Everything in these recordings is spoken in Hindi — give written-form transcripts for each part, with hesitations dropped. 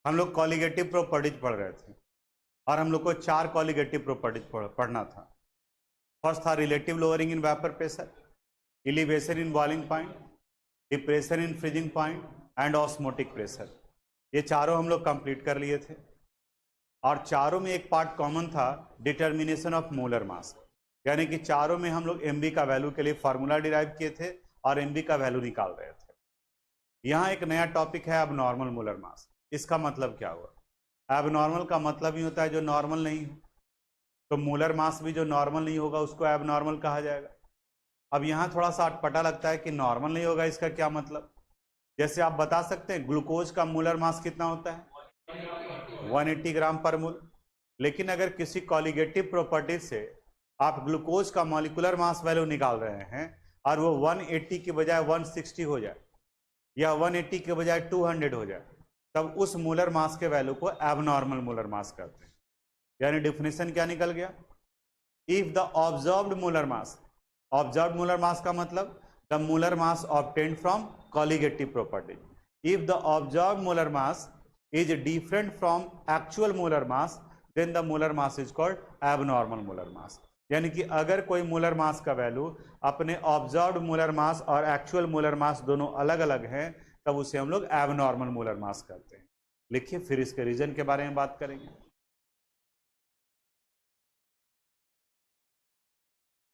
हम लोग कॉलिगेटिव प्रॉपर्टीज पढ़ रहे थे और हम लोग को 4 कॉलिगेटिव प्रॉपर्टीज पढ़ना था। फर्स्ट था relative lowering in vapour pressure, elevation in boiling point, depression in freezing point and osmotic pressure. ये चारों हम लोग कंप्लीट कर लिए थे और चारों में एक पार्ट कॉमन था, डिटर्मिनेशन ऑफ मोलर मास, यानी कि चारों में हम लोग एमबी का वैल्यू के लिए फार्मूला डिराइव किए थे और एमबी का वैल्यू निकाल रहे थे। यहाँ एक नया टॉपिक है एबनॉर्मल मोलर मास। इसका मतलब क्या हुआ? एबनॉर्मल का मतलब ही होता है जो नॉर्मल नहीं है, तो मोलर मास भी जो नॉर्मल नहीं होगा उसको एबनॉर्मल कहा जाएगा। अब यहाँ थोड़ा सा अटपटा लगता है कि नॉर्मल नहीं होगा, इसका क्या मतलब? जैसे आप बता सकते हैं ग्लूकोज का मोलर मास कितना होता है? 180 ग्राम पर मोल। लेकिन अगर किसी कॉलिगेटिव प्रॉपर्टी से आप ग्लूकोज का मॉलिक्यूलर मास वैल्यू निकाल रहे हैं और वो 180 की बजाय 160 हो जाए या 180 के बजाय 200 हो जाए, तब उस मोलर मास के वैल्यू को एबनॉर्मल मोलर मास कहते हैं। यानी डिफिनेशन क्या निकल गया? If the observed molar mass, observed molar mass का मतलब the molar mass obtained from colligative property, if the observed molar mass is different from actual molar mass, then the molar mass is called abnormal molar mass। यानी कि अगर कोई मोलर मास का वैल्यू अपने ऑब्जर्व्ड मोलर मास और एक्चुअल मोलर मास दोनों अलग अलग हैं, तब उसे हम लोग एबनॉर्मल मोलर मास कहते हैं। लिखिए, फिर इसके रीजन के बारे में बात करेंगे।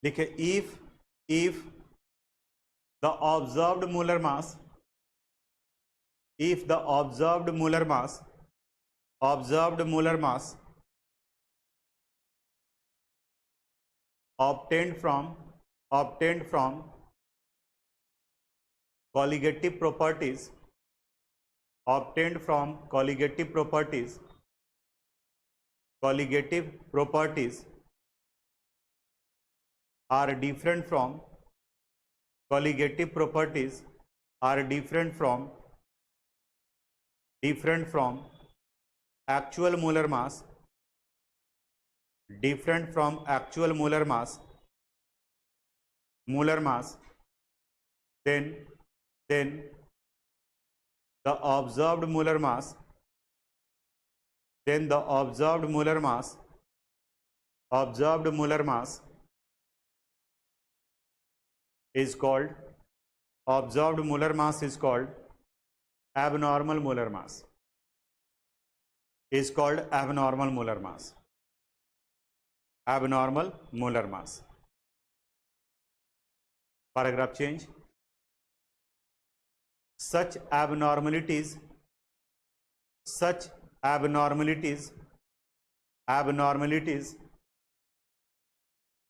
लिखिए, if the observed molar mass, if the observed molar mass obtained from colligative properties, obtained from colligative properties are different from colligative properties are different from actual molar mass, different from actual molar mass, then the observed molar mass, observed molar mass is called, observed molar mass is called abnormal molar mass, is called abnormal molar mass, abnormal molar mass। Paragraph change। Such abnormalities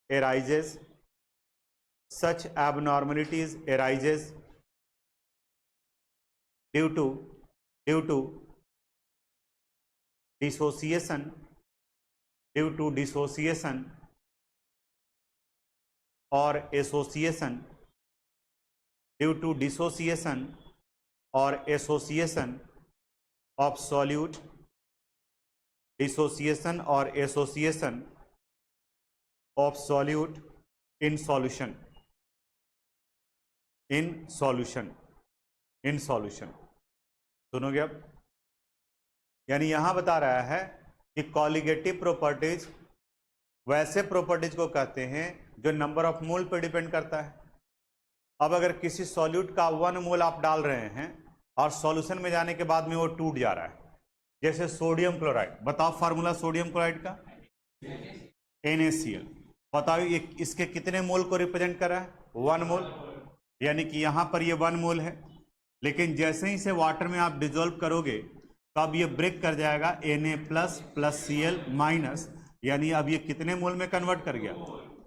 arises, such abnormalities arises due to dissociation or association, due to dissociation or association of solute, dissociation or association of solute in solution, in solution। सुनोगे अब? यानी यहां बता रहा है कि कॉलिगेटिव प्रॉपर्टीज वैसे प्रॉपर्टीज को कहते हैं जो नंबर ऑफ मोल पर डिपेंड करता है। अब अगर किसी सॉल्यूट का 1 मोल आप डाल रहे हैं और सॉल्यूशन में जाने के बाद में वो टूट जा रहा है, जैसे सोडियम क्लोराइड, बताओ फार्मूला सोडियम क्लोराइड का NaCl। बताओ ये इसके कितने मोल को रिप्रेजेंट कर रहा है? 1 मोल। यानी कि यहां पर ये 1 मोल है, लेकिन जैसे ही से वाटर में आप डिजोल्व करोगे तो अब ये ब्रेक कर जाएगा Na++Cl-, यानी अब ये कितने मोल में कन्वर्ट कर गया?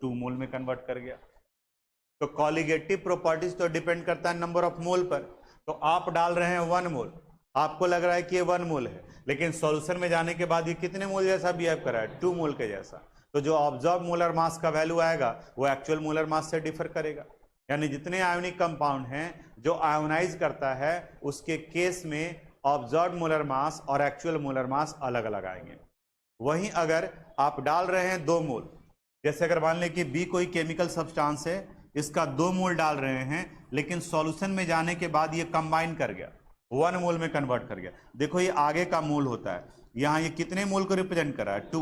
2 मोल में कन्वर्ट कर गया। तो कॉलिगेटिव प्रॉपर्टीज तो डिपेंड करता है नंबर ऑफ मोल पर। तो आप डाल रहे हैं 1 मोल, आपको लग रहा है कि ये 1 मोल है, लेकिन सॉल्यूशन में जाने के बाद ये कितने मोल जैसा बिहेव कर रहा है? 2 मोल के जैसा। तो जो ऑब्जर्व मोलर मास का वैल्यू आएगा वो एक्चुअल मोलर मास से डिफर करेगा। यानी जितने आयोनिक कंपाउंड हैं जो आयोनाइज करता है उसके केस में ऑब्जर्व मोलर मास और एक्चुअल मोलर मास अलग अलग आएंगे। वहीं अगर आप डाल रहे हैं 2 मोल, जैसे अगर मान लें कि बी कोई केमिकल सब्सटेंस है, इसका 2 मोल डाल रहे हैं, लेकिन सॉल्यूशन में जाने के बाद ये कंबाइन कर गया, 1 मोल में कन्वर्ट कर गया। देखो ये आगे का मोल होता है, यहाँ ये कितने मोल को रिप्रेजेंट कर रहा है 2,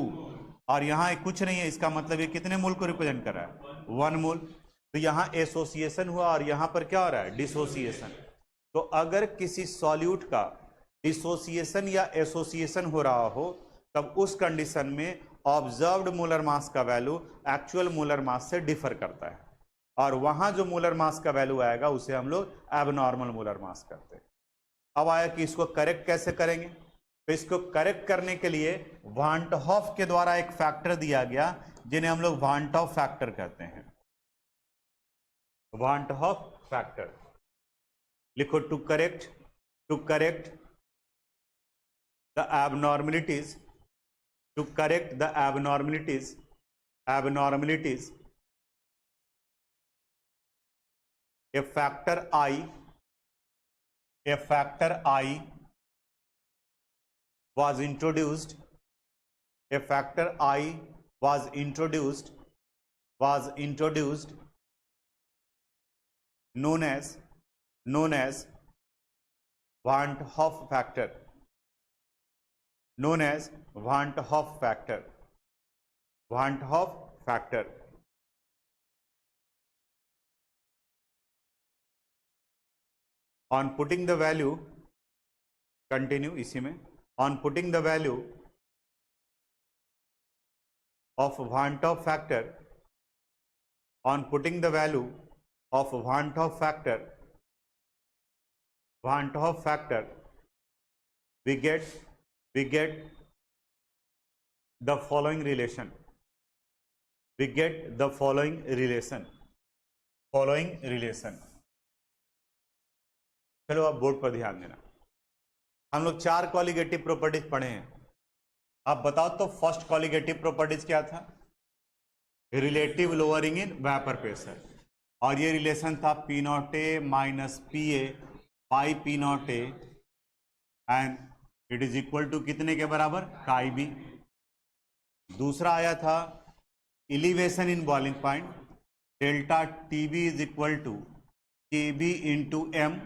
और यहाँ कुछ नहीं है, इसका मतलब ये कितने मोल को रिप्रेजेंट कर रहा है 1 मोल। तो यहाँ एसोसिएशन हुआ और यहाँ पर क्या हो रहा है डिसोसिएशन। तो अगर किसी सॉल्यूट का डिसोसिएशन या एसोसिएशन हो रहा हो तब उस कंडीशन में ऑब्जर्व्ड मोलर मास का वैल्यू एक्चुअल मोलर मास से डिफर करता है, और वहां जो मोलर मास का वैल्यू आएगा उसे हम लोग एबनॉर्मल मोलर मास करते हैं। अब आया कि इसको करेक्ट कैसे करेंगे, तो इसको करेक्ट करने के लिए वान 't हॉफ के द्वारा एक फैक्टर दिया गया जिन्हें हम लोग वान 't हॉफ फैक्टर कहते हैं। वान 't हॉफ फैक्टर लिखो, to correct the abnormalities, to correct the abnormalities a factor I was introduced, known as Van 't Hoff factor, known as Van 't Hoff factor. Van 't Hoff factor on putting the value, continue इसी में, on putting the value of Van 't Hoff factor, on putting the value of Van 't Hoff factor, we get the following relation. चलो अब बोर्ड पर ध्यान देना। हम लोग 4 कॉलिगेटिव प्रॉपर्टीज पढ़े हैं। आप बताओ तो फर्स्ट कॉलिगेटिव प्रॉपर्टीज क्या था? Relative lowering in vapour pressure, और ये रिलेशन था P naught A minus P A by P naught A, and it is equal to कितने के बराबर? Chi B. दूसरा आया था elevation in boiling point, delta T B is equal to K B into M.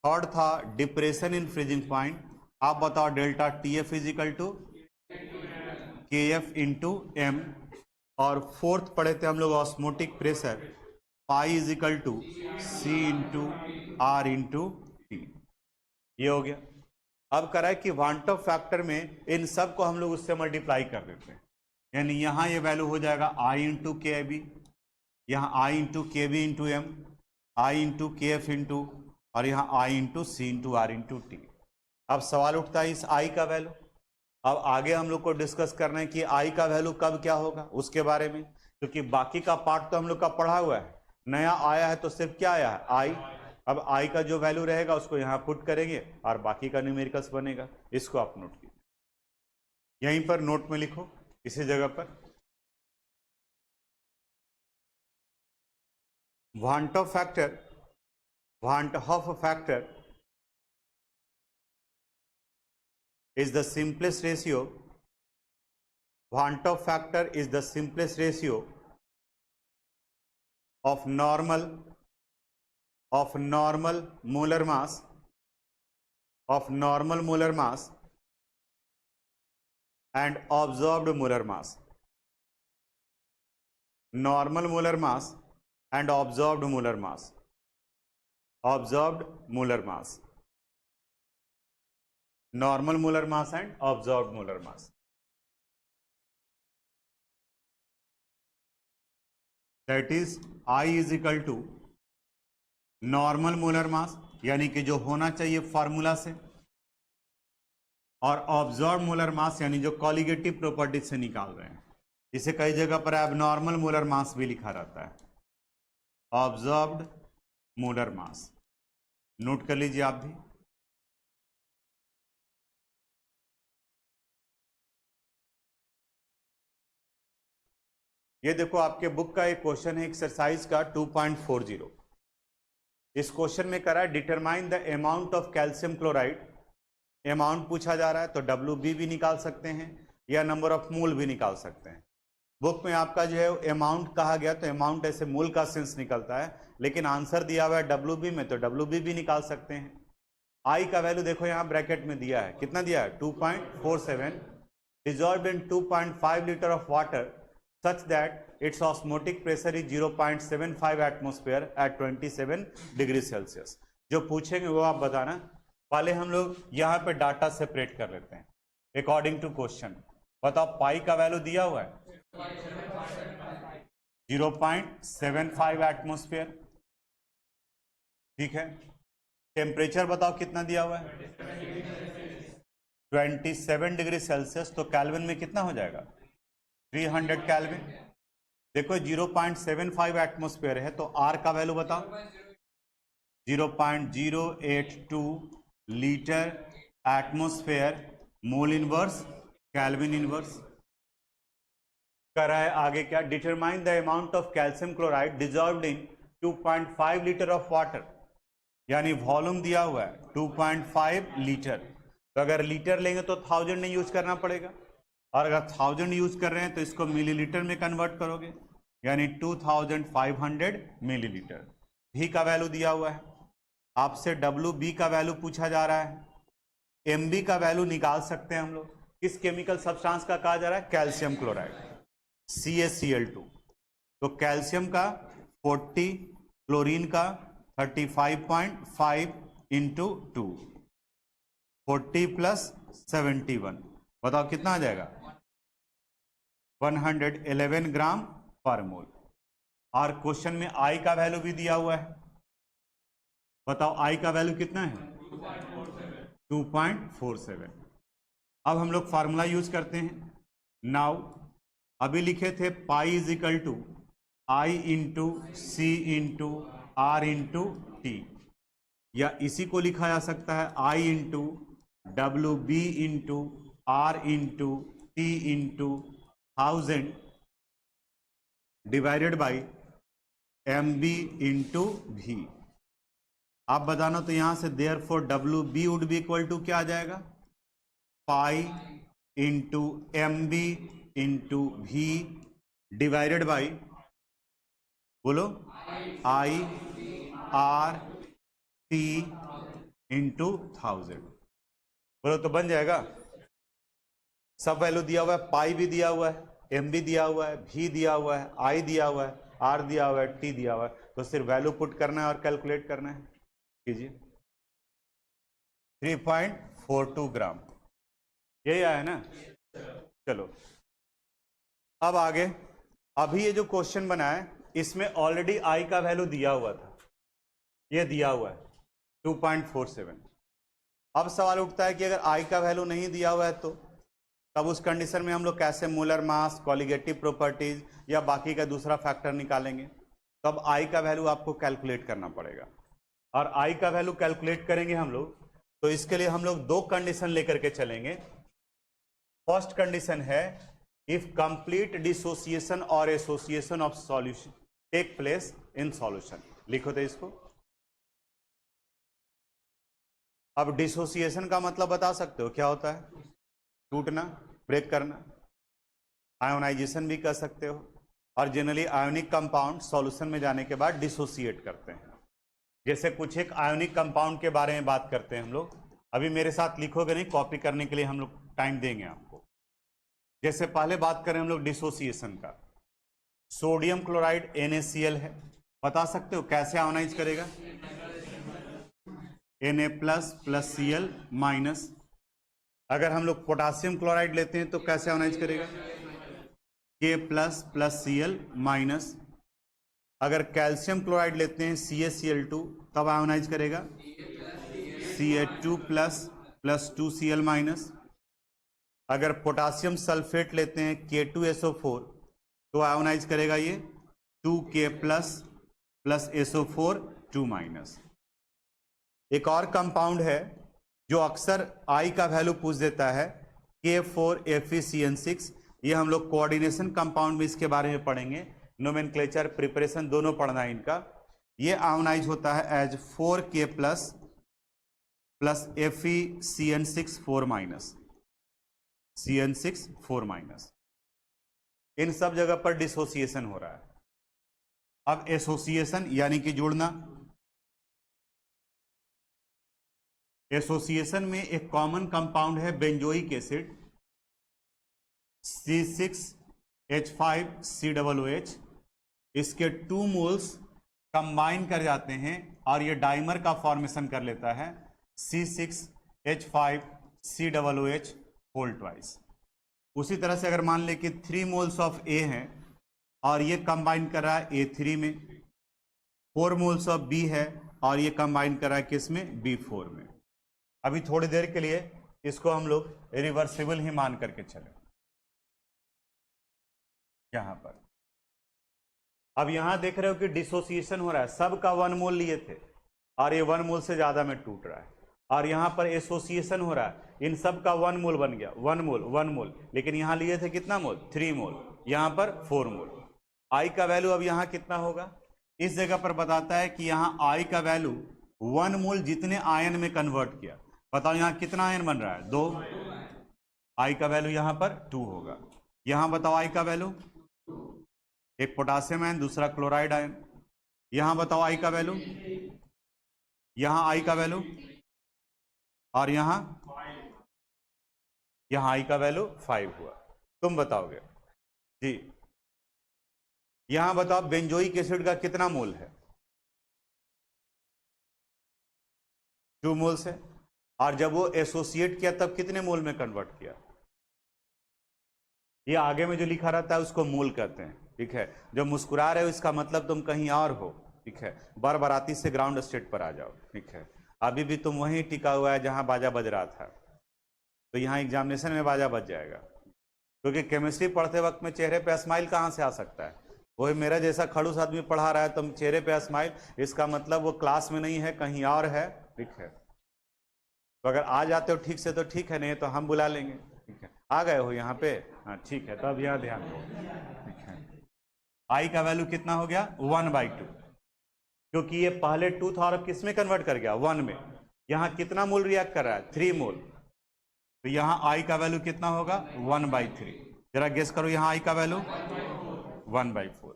Third था डिप्रेशन इन फ्रीजिंग पॉइंट, आप बताओ delta T F is equal to K F into M. और फोर्थ पढ़े थे हम लोग osmotic pressure, pi is equal to C into are into T. ये हो गया। अब करा है कि वान 't हॉफ फैक्टर में इन सब को हम लोग उससे मल्टीप्लाई कर देते हैं, यानी यहाँ ये वैल्यू हो जाएगा आई इंटू के बी, यहाँ I into k B into m, I into के एफ इंटू, और यहाँ I into c into are into t. अब सवाल उठता है इस आई का वैल्यू। अब आगे हम लोग को डिस्कस करना है कि आई का वैल्यू कब क्या होगा उसके बारे में, क्योंकि बाकी का पार्ट तो हम लोग का पढ़ा हुआ है, नया आया है तो सिर्फ क्या आया है? आई। अब आई का जो वैल्यू रहेगा उसको यहाँ पुट करेंगे और बाकी का न्यूमेरिकल्स बनेगा। इसको आप नोट कीजिए, यहीं पर नोट में लिखो इसी जगह पर। वान 't Hoff factor is the simplest ratio. Van 't Hoff factor is the simplest ratio of normal molar mass and observed molar mass. Normal molar mass and observed molar mass. Normal molar mass and observed molar mass. That is I is equal to normal molar mass, यानी कि जो होना चाहिए फॉर्मूला से, और ऑब्जर्व मोलर मास यानी जो कॉलिगेटिव प्रॉपर्टी से निकाल रहे हैं। इसे कई जगह पर एबनॉर्मल मोलर मास भी लिखा रहता है, ऑब्जर्व्ड मोलर मास। नोट कर लीजिए आप भी। ये देखो आपके बुक का एक क्वेश्चन है एक्सरसाइज का 2.40। इस क्वेश्चन में करा है determine the amount of calcium chloride. Amount पूछा जा रहा है तो WB भी निकाल सकते हैं या नंबर ऑफ मोल भी निकाल सकते हैं। बुक में आपका जो है अमाउंट कहा गया तो अमाउंट ऐसे मूल का सेंस निकलता है, लेकिन आंसर दिया हुआ है WB में तो WB भी निकाल सकते हैं। आई का वैल्यू देखो यहाँ ब्रैकेट में दिया है, कितना दिया है 2.47, dissolved in 2.5 liter of water such that its osmotic pressure is 0.75 atmosphere at 27 degree Celsius. जो पूछेंगे वो आप बताना। पहले हम लोग यहाँ पे डाटा सेपरेट कर लेते हैं अकॉर्डिंग टू क्वेश्चन। बताओ पाई का वैल्यू दिया हुआ है 0.75 एटमोस्फेयर, ठीक है। टेम्परेचर बताओ कितना दिया हुआ है 27 डिग्री सेल्सियस, तो कैल्विन में कितना हो जाएगा 300 कैल्विन। देखो 0.75 एटमोस्फेयर है तो आर का वैल्यू बताओ 0.082 litre atmosphere mole inverse Kelvin inverse. कर रहा है आगे क्या, determine the amount of calcium chloride dissolved in 2.5 litre of water, यानी वॉल्यूम दिया हुआ है 2.5 लीटर, तो अगर लीटर लेंगे तो 1000 नहीं यूज करना पड़ेगा, और अगर 1000 यूज कर रहे हैं तो इसको मिलीलीटर में कन्वर्ट करोगे, यानी 2500 मिलीलीटर। भी का वैल्यू दिया हुआ है, आपसे WB का वैल्यू पूछा जा रहा है, MB का वैल्यू निकाल सकते हैं हम लोग। किस केमिकल सब्सटेंस का कहा जा रहा है, कैल्शियम क्लोराइड CaCl2, तो कैल्शियम का 40, क्लोरीन का 35.5 इंटू 2, 40 प्लस 71, बताओ कितना आ जाएगा 111 ग्राम पर मोल। और क्वेश्चन में आई का वैल्यू भी दिया हुआ है, बताओ आई का वैल्यू कितना है 2.47। अब हम लोग फार्मूला यूज करते हैं। नाउ अभी लिखे थे pi is equal to I into c into are into t, या इसी को लिखा जा सकता है I into WB into are into t into 1000 divided by MB into V। आप बताना तो यहां से therefore WB would be equal to क्या आ जाएगा, pi into MB into V divided by, बोलो आई आर टी इंटू 1000, बोलो तो बन जाएगा। सब वैल्यू दिया हुआ है, पाई भी दिया हुआ है, MB दिया हुआ है, V दिया हुआ है, आई दिया हुआ है, आर दिया हुआ है, टी दिया हुआ है, तो सिर्फ वैल्यू पुट करना है और कैलकुलेट करना है। कीजिए 3.42 ग्राम, यही आया ना। चलो अब आगे, अभी ये जो क्वेश्चन बना है इसमें ऑलरेडी आई का वैल्यू दिया हुआ था, ये दिया हुआ है 2.47। अब सवाल उठता है कि अगर आई का वैल्यू नहीं दिया हुआ है तो तब उस कंडीशन में हम लोग कैसे मोलर मास, कॉलिगेटिव प्रॉपर्टीज या बाकी का दूसरा फैक्टर निकालेंगे। तो अब आई का वैल्यू आपको कैलकुलेट करना पड़ेगा, और आई का वैल्यू कैलकुलेट करेंगे हम लोग तो इसके लिए हम लोग दो कंडीशन लेकर के चलेंगे। फर्स्ट कंडीशन है इफ कंप्लीट डिसोसिएशन और association of solution take place in solution. लिखो तो इसको। अब डिसोसिएशन का मतलब बता सकते हो क्या होता है, टूटना, ब्रेक करना। आयोनाइजेशन भी कर सकते हो, और जनरली आयोनिक कंपाउंड सॉल्यूशन में जाने के बाद डिसोसिएट करते हैं। जैसे कुछ एक आयोनिक कंपाउंड के बारे में बात करते हैं हम लोग, अभी मेरे साथ लिखोगे नहीं, कॉपी करने के लिए हम लोग टाइम देंगे आपको। जैसे पहले बात करें हम लोग डिसोसिएशन का, सोडियम क्लोराइड NaCl है, बता सकते हो कैसे आयोनाइज करेगा, Na plus plus Cl minus. अगर हम लोग पोटासियम क्लोराइड लेते हैं तो कैसे आयोनाइज करेगा, K plus plus Cl minus. अगर कैल्शियम क्लोराइड लेते हैं CaCl2 तब आयोनाइज करेगा Ca2 plus plus 2Cl minus. अगर पोटासियम सल्फेट लेते हैं K2SO4 तो आयोनाइज करेगा ये 2K plus plus SO4 2 minus. एक और कंपाउंड है जो अक्सर आई का वैल्यू पूछ देता है, K4FeCN6। ये हम लोग कोऑर्डिनेशन कंपाउंड में इसके बारे में पढ़ेंगे, नोमेनक्लेचर प्रिपरेशन दोनों पढ़ना है इनका। ये आयोनाइज होता है as 4K plus plus FeCN6 4 minus, CN6 4 minus. इन सब जगह पर डिसोसिएशन हो रहा है। अब एसोसिएशन यानी कि जुड़ना, एसोसिएशन में एक कॉमन कंपाउंड है बेंजोइक एसिड C6H5COOH। इसके 2 मोल्स कंबाइन कर जाते हैं और ये डाइमर का फॉर्मेशन कर लेता है C6H5COOH होल ट्वाइस। उसी तरह से अगर मान ले कि 3 मोल्स ऑफ A हैं और ये कंबाइन कर रहा है A3 में, 4 मोल्स ऑफ B है और ये कंबाइन कर रहा है किस में, B4 में। अभी थोड़ी देर के लिए इसको हम लोग रिवर्सिबल ही मान करके चले यहां पर। अब यहां देख रहे हो कि डिसोसिएशन हो रहा है, सबका 1 मोल लिए थे और ये 1 मोल से ज्यादा में टूट रहा है, और यहां पर एसोसिएशन हो रहा है, इन सब का 1 मोल बन गया, 1 मोल, लेकिन यहां लिए थे कितना मोल, 3 मोल, यहां पर 4 मोल। आई का वैल्यू अब यहां कितना होगा, इस जगह पर बताता है कि यहां आई का वैल्यू 1 मोल जितने आयन में कन्वर्ट किया, बताओ यहां कितना आयन बन रहा है, 2। आई का वैल्यू यहां पर 2 होगा। यहां बताओ आई का वैल्यू, एक पोटासियम आयन, दूसरा क्लोराइड आयन। यहां बताओ आई का वैल्यू, यहां आई का वैल्यू, और यहां आई का वैल्यू 5 हुआ। तुम बताओगे जी। यहां बताओ बेंजोइक एसिड का कितना मोल है, 2 मोल से, और जब वो एसोसिएट किया तब कितने मोल में कन्वर्ट किया। ये आगे में जो लिखा रहता है उसको मोल कहते हैं, ठीक है। जो मुस्कुरा रहे हो इसका मतलब तुम कहीं और हो, ठीक है। बराती से ग्राउंड स्टेट पर आ जाओ, ठीक है। अभी भी तुम वहीं टिका हुआ है जहां बाजा बज रहा था, तो यहाँ एग्जामिनेशन में बाजा बज जाएगा, क्योंकि केमिस्ट्री पढ़ते वक्त में चेहरे पे स्माइल कहाँ से आ सकता है। वही मेरा जैसा खड़ूस आदमी पढ़ा रहा है, तुम चेहरे पे स्माइल, इसका मतलब वो क्लास में नहीं है, कहीं और है, ठीक है। तो अगर आ जाते हो ठीक से तो ठीक है, नहीं तो हम बुला लेंगे, ठीक है। आ गए हो यहाँ पे, हाँ ठीक है, तो अब यहाँ ध्यान दो, ठीक है। आई का वैल्यू कितना हो गया, 1/2, क्योंकि ये पहले 2 था और अब किस में कन्वर्ट कर गया, 1 में। यहाँ कितना मोल रिएक्ट कर रहा है, 3 मोल, तो यहाँ आई का वैल्यू कितना होगा, 1/3। जरा गेस करो यहाँ आई का वैल्यू 1/4।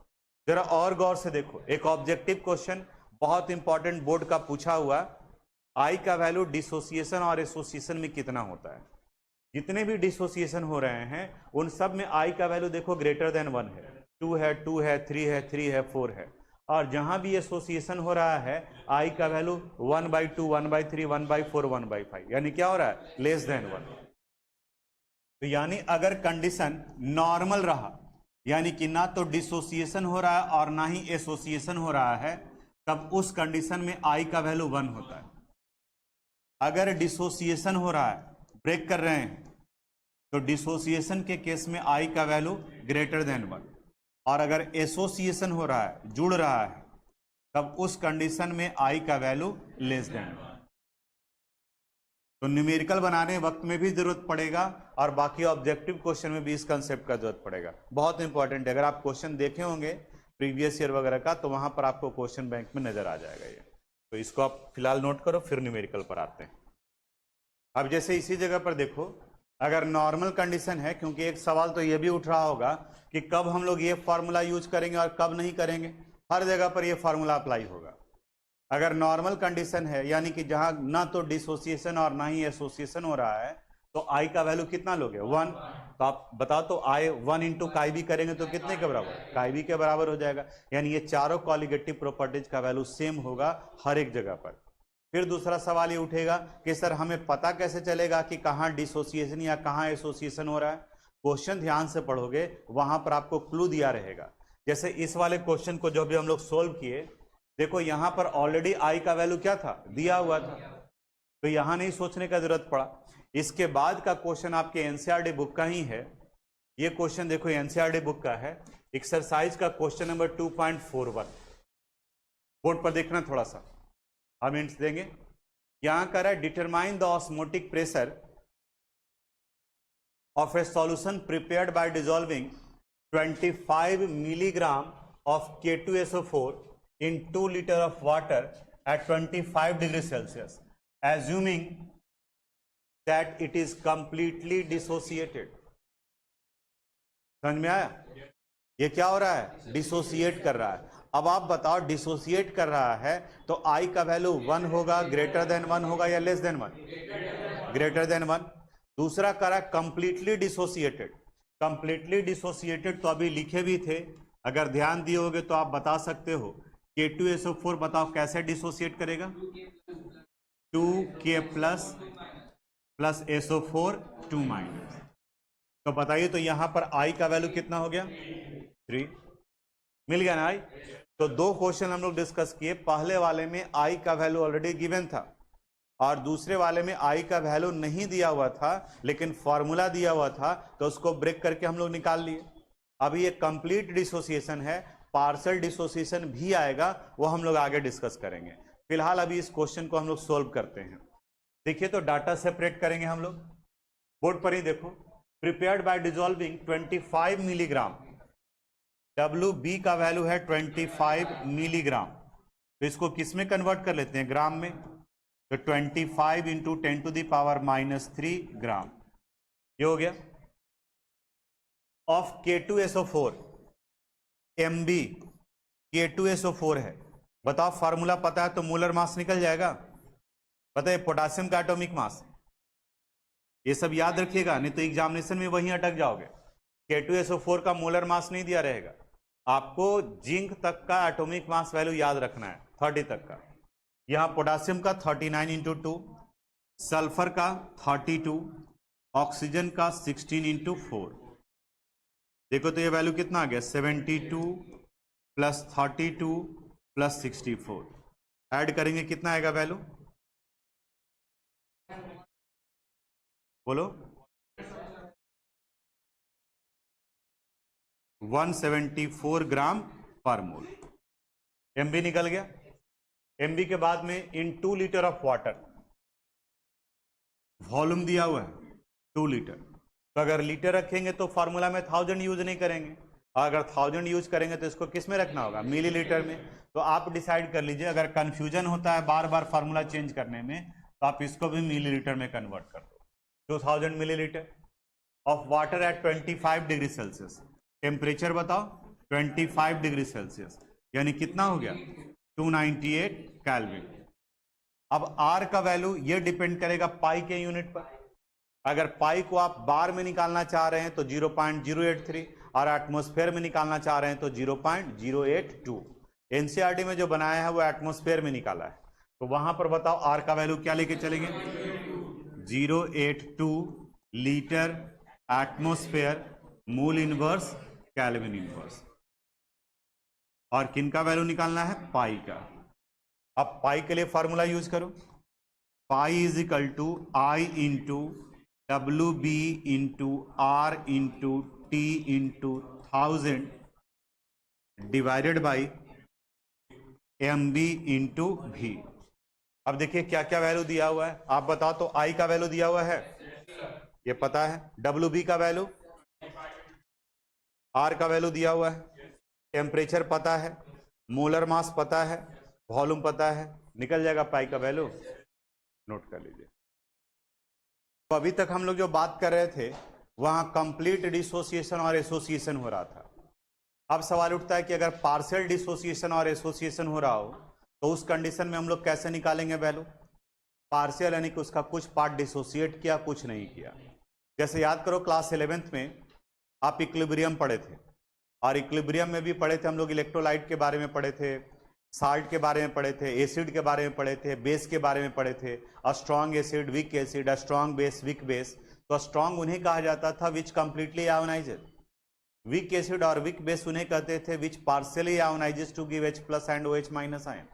जरा और गौर से देखो, एक ऑब्जेक्टिव क्वेश्चन बहुत इंपॉर्टेंट बोर्ड का पूछा हुआ, आई का वैल्यू डिसोसिएशन और एसोसिएशन में कितना होता है। जितने भी डिसोसिएशन हो रहे हैं उन सब में आई का वैल्यू देखो ग्रेटर देन 1 है, 2 है, 2 है, 3 है, 3 है, 4 है, और जहां भी एसोसिएशन हो रहा है आई का वैल्यू 1/2, 1/3, 1/4, 1/5, यानी क्या हो रहा है, लेस देन 1। तो यानी अगर कंडीशन नॉर्मल रहा, यानी कि ना तो डिसोसिएशन हो रहा है और ना ही एसोसिएशन हो रहा है, तब उस कंडीशन में आई का वैल्यू 1 होता है। अगर डिसोसिएशन हो रहा है, ब्रेक कर रहे हैं, तो डिसोसिएशन के केस में आई का वैल्यू ग्रेटर देन 1, और अगर एसोसिएशन हो रहा है, जुड़ रहा है, तब उस कंडीशन में आई का वैल्यू लेस देन 1। तो न्यूमेरिकल बनाने वक्त में भी जरूरत पड़ेगा और बाकी ऑब्जेक्टिव क्वेश्चन में भी इस कंसेप्ट का जरूरत पड़ेगा, बहुत इंपॉर्टेंट है। अगर आप क्वेश्चन देखे होंगे प्रीवियस ईयर वगैरह का, तो वहां पर आपको क्वेश्चन बैंक में नजर आ जाएगा ये, तो इसको आप फिलहाल नोट करो, फिर न्यूमेरिकल पर आते हैं। अब जैसे इसी जगह पर देखो, अगर नॉर्मल कंडीशन है, क्योंकि एक सवाल तो ये भी उठ रहा होगा कि कब हम लोग ये फॉर्मूला यूज करेंगे और कब नहीं करेंगे, हर जगह पर ये फॉर्मूला अप्लाई होगा। अगर नॉर्मल कंडीशन है, यानी कि जहां ना तो डिसोसिएशन और ना ही एसोसिएशन हो रहा है, तो आई का वैल्यू कितना लोगे, 1। तो आप बताओ, तो आई 1 इंटू काई भी करेंगे तो कितने के बराबर, काई भी के बराबर हो जाएगा। यानी ये चारों कॉलिगेटिव प्रॉपर्टीज का वैल्यू सेम होगा हर एक जगह पर। फिर दूसरा सवाल ये उठेगा कि सर हमें पता कैसे चलेगा कि कहाँ डिसोसिएशन या कहाँ एसोसिएशन हो रहा है। क्वेश्चन ध्यान से पढ़ोगे, वहां पर आपको क्लू दिया रहेगा। जैसे इस वाले क्वेश्चन को जो भी हम लोग सोल्व किए, देखो यहां पर ऑलरेडी आई का वैल्यू क्या था, दिया हुआ था, तो यहां नहीं सोचने का जरूरत पड़ा। इसके बाद का क्वेश्चन आपके एनसीईआरटी बुक का ही है। ये क्वेश्चन देखो एनसीईआरटी बुक का है, एक्सरसाइज का क्वेश्चन नंबर 2.41। बोर्ड पर देखना थोड़ा सा, हम हिंट्स देंगे। यहां कर है determine the osmotic pressure of A solution prepared by dissolving 25 milligram of K2SO4 in 2 liter of water at 25 degrees Celsius, assuming that it is completely dissociated। समझ में आया? ये क्या हो रहा है, डिसोसिएट कर रहा है। अब आप बताओ डिसोसिएट कर रहा है तो आई का वैल्यू 1 होगा, ग्रेटर देन 1 होगा या लेस देन 1, ग्रेटर देन 1। दूसरा करा कंप्लीटली डिसोसिएटेड, कंप्लीटली डिसोसिएटेड तो अभी लिखे भी थे, अगर ध्यान दिए होगे तो आप बता सकते हो K2SO4 बताओ कैसे डिसोसिएट करेगा, 2K प्लस SO4 2 माइनस। तो बताइए तो यहां पर आई का वैल्यू कितना हो गया, 3, मिल गया ना आई। तो दो क्वेश्चन हम लोग डिस्कस किए, पहले वाले में आई का वैल्यू ऑलरेडी गिवन था और दूसरे वाले में आई का वैल्यू नहीं दिया हुआ था लेकिन फॉर्मूला दिया हुआ था, तो उसको ब्रेक करके हम लोग निकाल लिए। अभी ये कंप्लीट डिसोसिएशन है, पार्शियल डिसोसिएशन भी आएगा, वो हम लोग आगे डिस्कस करेंगे। फिलहाल अभी इस क्वेश्चन को हम लोग सोल्व करते हैं। देखिए तो डाटा सेपरेट करेंगे हम लोग, बोर्ड पर ही देखो, prepared by dissolving 25 milligram, WB का वैल्यू है 25 मिलीग्राम, तो इसको किस में कन्वर्ट कर लेते हैं, ग्राम में। तो 25 इंटू 10⁻³ ग्राम, ये हो गया। ऑफ K2SO4 MB K2SO4 है, बताओ फार्मूला पता है तो मोलर मास निकल जाएगा, बताइए पोटासियम का एटॉमिक मास, ये सब याद रखिएगा नहीं तो एग्जामिनेशन में वहीं अटक जाओगे। K2SO4 का मोलर मास नहीं दिया रहेगा, आपको जिंक तक का एटॉमिक मास वैल्यू याद रखना है, 30 तक का। यहां पोटासियम का 39 इंटू 2, सल्फर का 32, ऑक्सीजन का 16 इंटू 4। देखो तो ये वैल्यू कितना आ गया, 72 प्लस 32 प्लस 64, ऐड करेंगे कितना आएगा वैल्यू, बोलो 174 ग्राम पर मोल। MB निकल गया। MB के बाद में इन 2 लीटर ऑफ वाटर, वॉल्यूम दिया हुआ है 2 लीटर, तो अगर लीटर रखेंगे तो फॉर्मूला में 1000 यूज नहीं करेंगे, अगर 1000 यूज करेंगे तो इसको किस में रखना होगा, मिलीलीटर में। तो आप डिसाइड कर लीजिए, अगर कंफ्यूजन होता है बार बार फार्मूला चेंज करने में तो आप इसको भी मिलीलीटर में कन्वर्ट कर दो। 2000 millilitre of water at 25 degree Celsius, temperature बताओ 25 डिग्री सेल्सियस, यानी कितना हो गया 298 केल्विन। अब R का वैल्यू ये डिपेंड करेगा पाई के यूनिट पर, अगर पाई को आप बार में निकालना चाह रहे हैं तो 0.083 और एटमॉस्फेयर में निकालना चाह रहे हैं तो 0.082। एनसीईआरटी में जो बनाया है वो एटमॉस्फेयर में निकाला है, तो वहां पर बताओ आर का वैल्यू क्या लेके चलेंगे, 082 litre atmosphere mole inverse kelvin inverse. और किन का वैल्यू निकालना है, पाई का। अब पाई के लिए फॉर्मूला यूज करो, pi is equal to I into WB into R into T into 1000 divided by MB into V। अब देखिए क्या क्या वैल्यू दिया हुआ है, आप बताओ तो I का वैल्यू दिया हुआ है, ये पता है, WB का वैल्यू, R का वैल्यू दिया हुआ है, टेम्परेचर पता है, मोलर मास पता है, वॉल्यूम पता है, निकल जाएगा पाई का वैल्यू, नोट कर लीजिए। तो अभी तक हम लोग जो बात कर रहे थे वहां कंप्लीट डिसोसिएशन और एसोसिएशन हो रहा था। अब सवाल उठता है कि अगर पार्शियल डिसोसिएशन और एसोसिएशन हो रहा हो तो उस कंडीशन में हम लोग कैसे निकालेंगे वैल्यू, पार्शियल यानी कि उसका कुछ पार्ट डिसोसिएट किया कुछ नहीं किया। जैसे याद करो क्लास 11th में आप इक्विलिब्रियम पढ़े थे, और इक्विलिब्रियम में भी पढ़े थे हम लोग, इलेक्ट्रोलाइट के बारे में पढ़े थे, साल्ट के बारे में पढ़े थे, एसिड के बारे में पढ़े थे, बेस के बारे में पढ़े थे, a strong acid weak acid, a strong base weak base. तो स्ट्रॉन्ग उन्हें कहा जाता था which completely ionised, weak acid और वीक बेस उन्हें कहते थे which partially ionises to give H+ and OH- ion.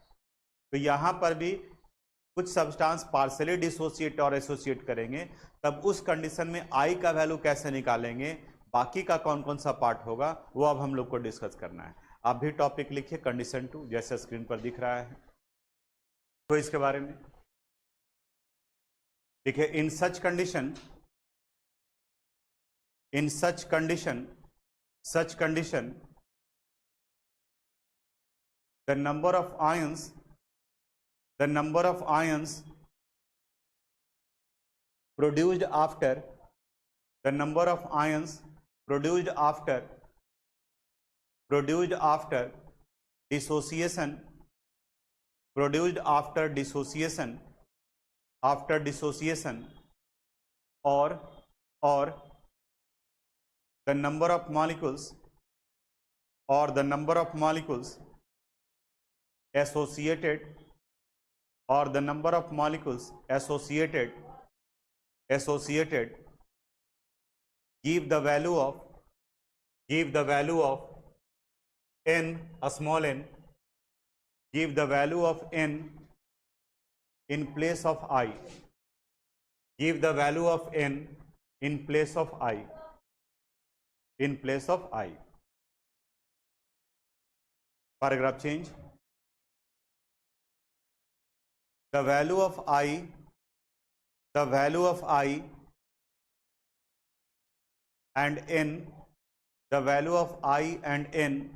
तो यहाँ पर भी कुछ सब्सटेंस पार्शियली डिसोसिएट और एसोसिएट करेंगे, तब उस कंडीशन में आई का वैल्यू कैसे निकालेंगे, बाकी का कौन कौन सा पार्ट होगा वो अब हम लोग को डिस्कस करना है। आप भी टॉपिक लिखिए कंडीशन 2 जैसे स्क्रीन पर दिख रहा है, तो इसके बारे में देखिए, in such condition the number of ions produced after produced after dissociation or the number of molecules associated give the value of n, a small n, give the value of n in place of I, give the value of n in place of I, paragraph change. The value of I and n, the value of I and n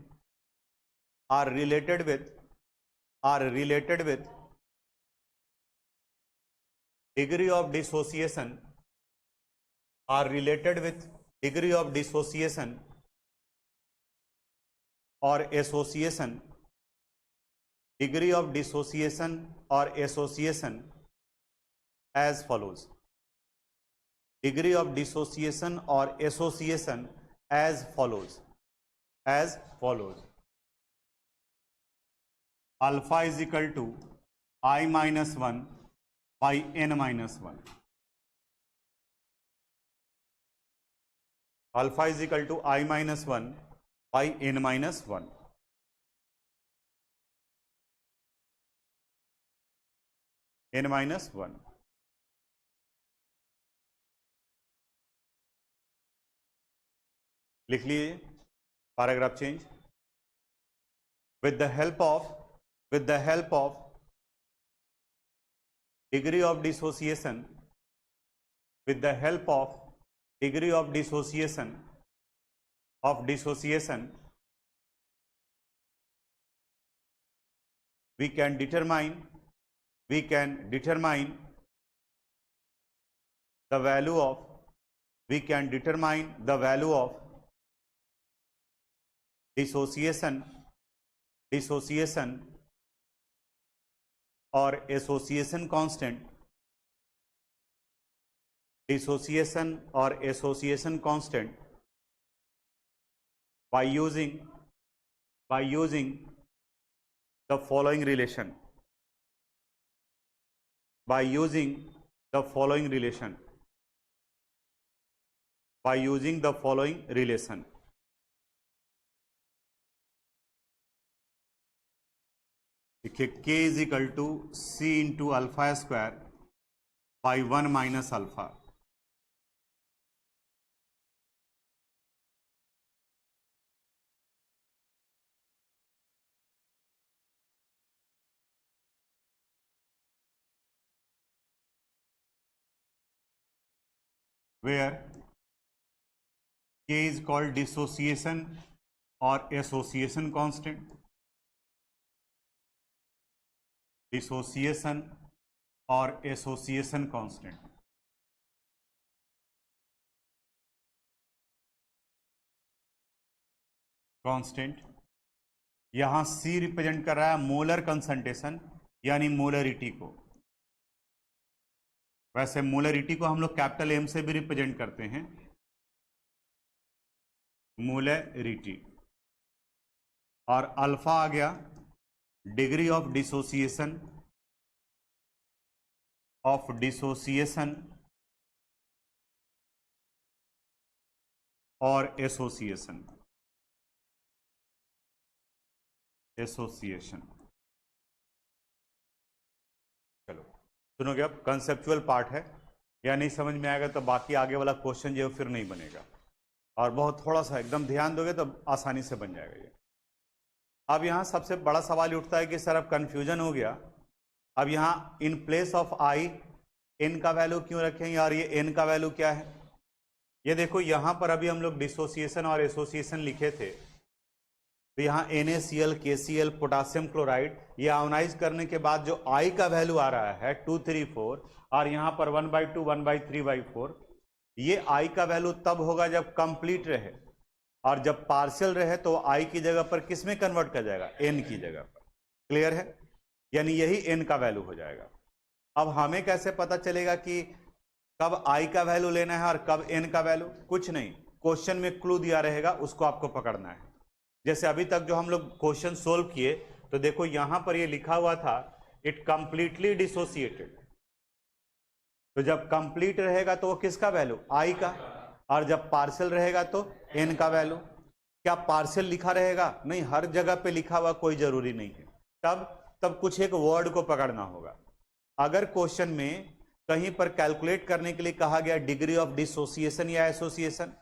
are related with degree of dissociation, or association, degree of dissociation or association as follows. Degree of dissociation or association as follows. Alpha is equal to I minus 1 by n minus 1. Alpha is equal to I minus 1 by n minus 1. n minus 1. लिख लीजिए, paragraph change. With the help of degree of dissociation, we can determine the value of dissociation or association constant by using the following relation. K is equal to C into alpha square by 1 minus alpha. Where K is called dissociation or association constant. Dissociation or association constant. यहां C रिप्रेजेंट कर रहा है मोलर कंसंट्रेशन यानी मोलरिटी को. वैसे मोलरिटी को हम लोग कैपिटल M से भी रिप्रेजेंट करते हैं, मोलरिटी. और अल्फा आ गया डिग्री ऑफ डिसोसिएशन और एसोसिएशन. चलो सुनोगे, अब कंसेप्चुअल पार्ट है, या नहीं समझ में आएगा तो बाकी आगे वाला क्वेश्चन जो फिर नहीं बनेगा, और बहुत थोड़ा सा एकदम ध्यान दोगे तो आसानी से बन जाएगा ये. अब यहाँ सबसे बड़ा सवाल उठता है कि सर अब कन्फ्यूजन हो गया, अब यहाँ in place of i n का वैल्यू क्यों रखेंगे और ये एन का वैल्यू क्या है. ये देखो यहाँ पर अभी हम लोग डिसोसिएशन और एसोसिएशन लिखे थे, तो यहाँ NaCl KCl पोटासियम क्लोराइड ये आयोनाइज करने के बाद जो I का वैल्यू आ रहा है 2, 3, 4 और यहाँ पर 1/2, 1/3/4, ये I का वैल्यू तब होगा जब कंप्लीट रहे. और जब पार्शियल रहे तो आई की जगह पर किस में कन्वर्ट कर जाएगा, एन की जगह पर। क्लियर है, यानी यही एन का वैल्यू हो जाएगा। अब हमें कैसे पता चलेगा कि कब आई का वैल्यू लेना है और कब एन का वैल्यू? कुछ नहीं, क्वेश्चन में क्लू दिया रहेगा, उसको आपको पकड़ना है। जैसे अभी तक जो हम लोग क्वेश्चन सोल्व किए, तो देखो यहां पर ये लिखा हुआ था इट कंप्लीटली डिसोसिएटेड। तो जब कंप्लीट रहेगा तो वो किसका वैल्यू, आई का, और जब पार्शियल रहेगा तो एन का वैल्यू। क्या पार्शियल लिखा रहेगा? नहीं, हर जगह पे लिखा हुआ कोई जरूरी नहीं है। तब कुछ एक वर्ड को पकड़ना होगा। अगर क्वेश्चन में कहीं पर कैलकुलेट करने के लिए कहा गया डिग्री ऑफ डिसोसिएशन या एसोसिएशन,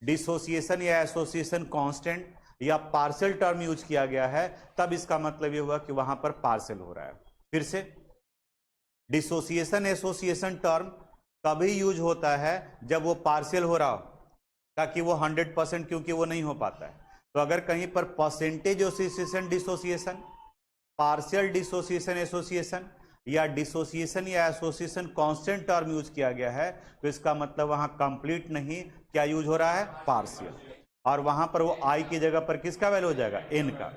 डिसोसिएशन या एसोसिएशन कांस्टेंट या पार्शियल टर्म यूज किया गया है, तब इसका मतलब ये हुआ कि वहां पर पार्शियल हो रहा है। फिर से, डिसोसिएशन एसोसिएशन टर्म तभी यूज होता है जब वो पार्शियल हो रहा हो, ताकि वो 100%, क्योंकि वो नहीं हो पाता है। तो अगर कहीं पर percentage association dissociation, partial dissociation association या डिसोसिएशन या एसोसिएशन कांस्टेंट टर्म यूज किया गया है, तो इसका मतलब वहां कंप्लीट नहीं, क्या यूज हो रहा है, पार्शियल। और वहां पर वो आई की जगह पर किसका वैल्यू हो जाएगा, एन का।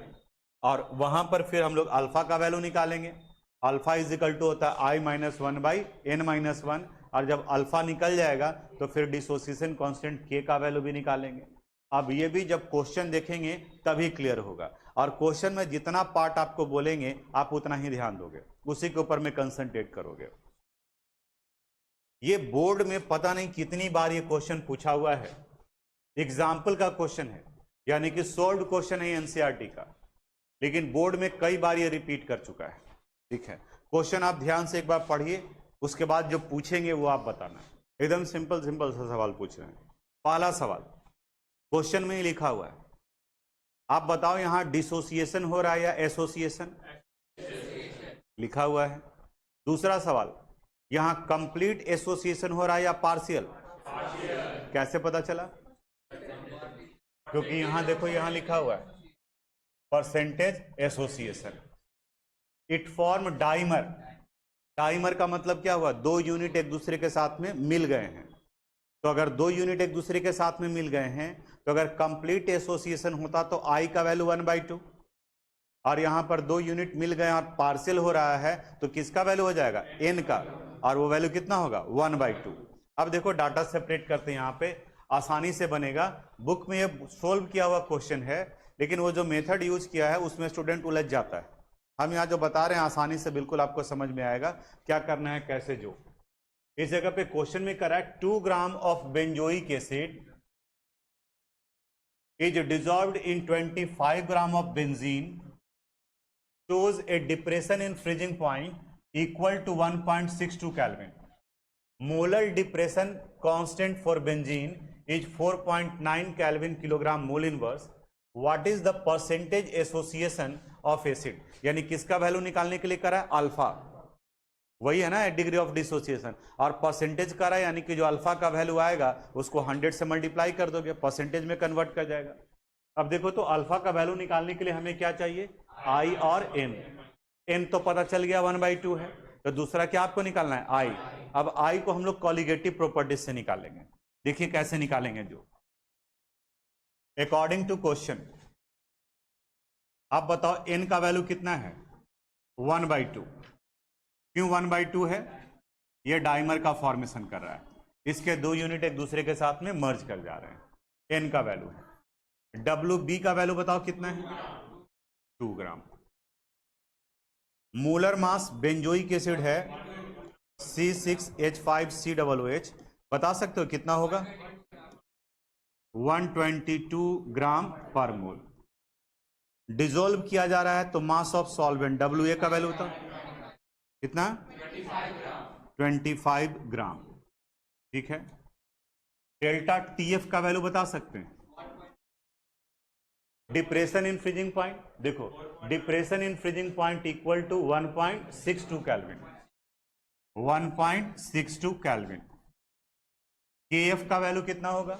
और वहां पर फिर हम लोग अल्फा का वैल्यू निकालेंगे। अल्फा इज इक्वल टू होता है I minus one by N minus one, और जब अल्फा निकल जाएगा तो फिर डिसोसिएशन कांस्टेंट के का वैल्यू भी निकालेंगे। अब ये भी जब क्वेश्चन देखेंगे तभी क्लियर होगा, और क्वेश्चन में जितना पार्ट आपको बोलेंगे आप उतना ही ध्यान दोगे, उसी के ऊपर में कंसंट्रेट करोगे। ये बोर्ड में पता नहीं कितनी बार ये क्वेश्चन पूछा हुआ है, एग्जाम्पल का क्वेश्चन है, यानी कि सोल्व्ड क्वेश्चन है एनसीईआरटी का, लेकिन बोर्ड में कई बार ये रिपीट कर चुका है। ठीक है, क्वेश्चन आप ध्यान से एक बार पढ़िए, उसके बाद जो पूछेंगे वो आप बताना। एकदम सिंपल सिंपल सा सवाल पूछ रहे हैं। पहला सवाल क्वेश्चन में ही लिखा हुआ है, आप बताओ यहां डिसोसिएशन हो रहा है या एसोसिएशन, लिखा हुआ है। दूसरा सवाल, यहां कंप्लीट एसोसिएशन हो रहा है या पार्शियल, कैसे पता चला? क्योंकि यहां देखो, यहां लिखा हुआ है percentage association. It form dimer. Dimer का मतलब क्या हुआ, दो यूनिट एक दूसरे के साथ में मिल गए हैं। तो अगर दो यूनिट एक दूसरे के साथ में मिल गए हैं, तो अगर कंप्लीट एसोसिएशन होता तो आई का वैल्यू 1/2, और यहां पर दो यूनिट मिल गए और पार्शियल हो रहा है तो किसका वैल्यू हो जाएगा, एन का, और वो वैल्यू कितना होगा, 1/2। अब देखो डाटा सेपरेट करते हैं, यहां पे आसानी से बनेगा। बुक में ये सोल्व किया हुआ क्वेश्चन है, लेकिन वो जो मेथड यूज किया है उसमें स्टूडेंट उलझ जाता है। हम यहाँ जो बता रहे हैं आसानी से बिल्कुल आपको समझ में आएगा क्या करना है, कैसे। जो इस जगह पे क्वेश्चन में करा है 2 gram of benzoic acid is dissolved in 25 gram of benzene, shows a depression in freezing point equal to 1.62 Kelvin. Molar depression constant for benzene is 4.9 Kelvin kilogram mole inverse. What is the percentage association of acid? यानी किसका वैल्यू निकालने के लिए करा है, अल्फा, वही है ना डिग्री ऑफ डिसोसिएशन, और परसेंटेज करा है, यानी कि जो अल्फा का वैल्यू आएगा उसको 100 से मल्टीप्लाई कर दोगे, परसेंटेज में कन्वर्ट कर जाएगा। अब देखो तो अल्फा का वैल्यू निकालने के लिए हमें क्या चाहिए, आई और एन। एन तो पता चल गया 1/2 है, तो दूसरा क्या आपको निकालना है, आई। अब आई को हम लोग कॉलिगेटिव प्रॉपर्टीज से निकालेंगे। देखिए कैसे निकालेंगे। जो अकॉर्डिंग टू क्वेश्चन आप बताओ एन का वैल्यू कितना है, 1/2। क्यों 1/2 है, ये डाइमर का फॉर्मेशन कर रहा है, इसके दो यूनिट एक दूसरे के साथ में मर्ज कर जा रहे हैं, एन का वैल्यू है। WB का वैल्यू बताओ कितना है, 2 ग्राम। मोलर मास बेंजोइक एसिड है C6H5COOH, बता सकते हो कितना होगा, 122 ग्राम पर मोल। डिसॉल्व किया जा रहा है तो मास ऑफ सॉल्वेंट WA का वैल्यू बताओ कितना, 25 ग्राम। ठीक है, डेल्टा TF का वैल्यू बता सकते हैं, डिप्रेशन इन फ्रीजिंग पॉइंट, देखो depression in freezing point equal to 1.62 kelvin, 1.62 kelvin. KF का वैल्यू कितना होगा,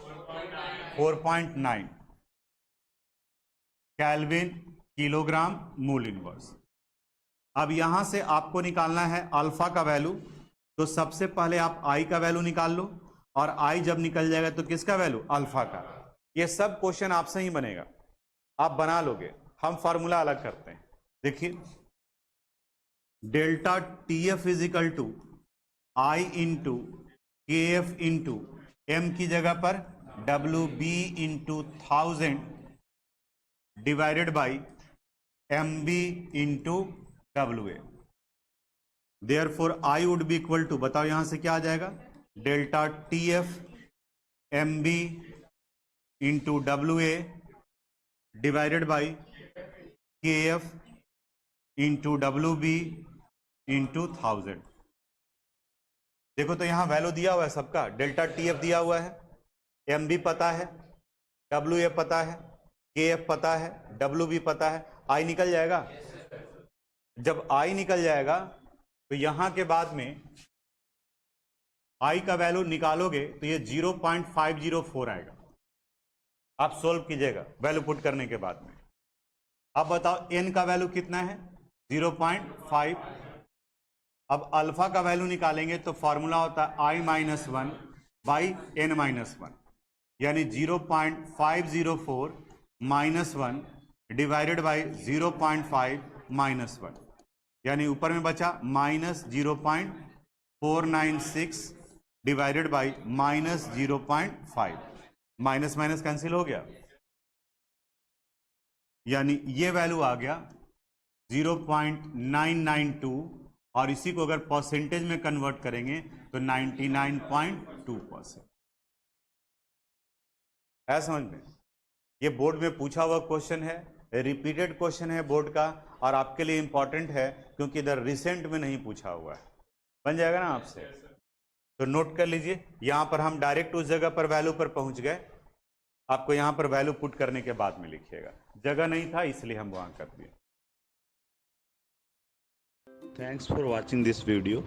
4.9 केल्विन किलोग्राम मोल इनवर्स। अब यहां से आपको निकालना है अल्फा का वैल्यू, तो सबसे पहले आप आई का वैल्यू निकाल लो, और आई जब निकल जाएगा तो किसका वैल्यू, अल्फा का। ये सब क्वेश्चन आपसे ही बनेगा, आप बना लोगे। हम फॉर्मूला अलग करते हैं। देखिए, delta T F is equal to I into के एफ इंटू एम की जगह पर W B into 1000 divided by M B into W A. Therefore I would be equal to, बताओ यहां से क्या आ जाएगा, delta T F M B into W A divided by K F into W B into 1000। देखो तो यहां वैल्यू दिया हुआ है सबका, डेल्टा टी एफ दिया हुआ है, एम बी पता है, डब्ल्यू ए पता है, के एफ पता है, डब्ल्यू बी पता है, आई निकल जाएगा। जब आई निकल जाएगा तो यहां के बाद में आई का वैल्यू निकालोगे तो ये 0.504 आएगा। आप सोल्व कीजिएगा वैल्यू पुट करने के बाद में। अब बताओ एन का वैल्यू कितना है, 0.5। अब अल्फा का वैल्यू निकालेंगे तो फॉर्मूला होता है I minus 1 by N minus 1, यानी 0.504 माइनस 1 डिवाइडेड बाई 0.5 माइनस 1, यानी ऊपर में बचा minus 0.496 divided by minus 0.5, minus minus cancel हो गया, यानी ये वैल्यू आ गया 0.992, और इसी को अगर परसेंटेज में कन्वर्ट करेंगे तो 99.2%। है समझ में? ये बोर्ड में पूछा हुआ क्वेश्चन है, रिपीटेड क्वेश्चन है बोर्ड का, और आपके लिए इंपॉर्टेंट है क्योंकि इधर रिसेंट में नहीं पूछा हुआ है। बन जाएगा ना आपसे, तो नोट कर लीजिए। यहां पर हम डायरेक्ट उस जगह पर वैल्यू पर पहुंच गए, आपको यहां पर वैल्यू पुट करने के बाद में लिखिएगा, जगह नहीं था इसलिए हम वहां कर दिए। Thanks for watching this video.